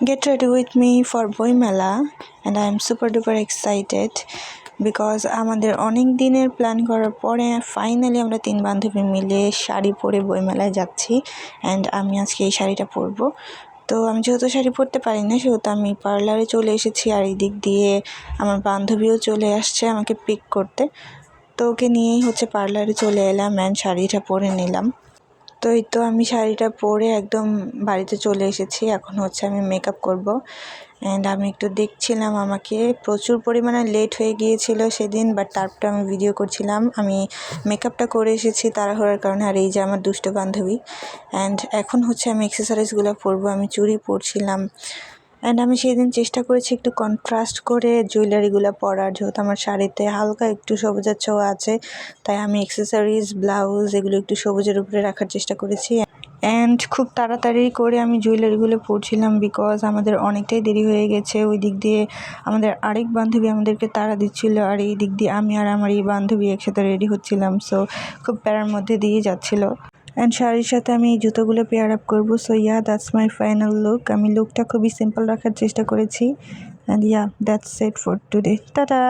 Get ready with me for Boi Mela, and I am super duper excited because আমাদের অনেক দিনের plan করার পরে ফাইনালি আমরা 3 বান্ধবী মিলে শাড়ি পরে বইমেলায় যাচ্ছি। অ্যান্ড আমি আজকে এই শাড়িটা পরবো। তো আমি যেহেতু শাড়ি পরতে পারি না, সেহেতু আমি পার্লারে চলে এসেছি, আর এই দিক দিয়ে আমার বান্ধবীও চলে আসছে আমাকে পিক করতে। তো ওকে নিয়েই পার্লারে চলে এলাম অ্যান্ড শাড়িটা পরে নিলাম। তো এই তো আমি শাড়িটা পরে একদম বাড়িতে চলে এসেছি। এখন আমি মেকআপ করব। অ্যান্ড আমি একটু দেখছিলাম, আমাকে প্রচুর পরিমাণে লেট হয়ে গিয়েছিল সেদিন, বাট তারপরে আমি ভিডিও করছিলাম। আমি মেকআপটা করে এসেছি তাড়াহুড়োর কারণে। আর এই যে আমার দুষ্ট বান্ধবী। অ্যান্ড এখন আমি এক্সেসরিজগুলো পরবো। আমি চুড়ি পরছিলাম অ্যান্ড আমি সেদিন চেষ্টা করেছি একটু কন্ট্রাস্ট করে জুয়েলারিগুলো পরার, যেহেতু আমার শাড়িতে হালকা একটু সবুজের ছোঁয়া আছে, তাই আমি অ্যাক্সেসরিজ, ব্লাউজ এগুলো একটু সবুজের উপরে রাখার চেষ্টা করেছি। অ্যান্ড খুব তাড়াতাড়ি করে আমি জুয়েলারিগুলো পরছিলাম বিকজ আমাদের অনেকটাই দেরি হয়ে গেছে। ওই দিক দিয়ে আমাদের আরেক বান্ধবী আমাদেরকে তাড়া দিচ্ছিল, আর এই দিক দিয়ে আমি আর আমার এই বান্ধবী একসাথে রেডি হচ্ছিলাম। সো খুব প্যারার মধ্যে দিয়ে যাচ্ছিলো। অ্যান্ড শাড়ির সাথে আমি এই জুতোগুলো পেয়ার আপ করবো। So that's my final look. আমি লুকটা খুবই সিম্পল রাখার চেষ্টা করেছি। And that's it for today. Tata.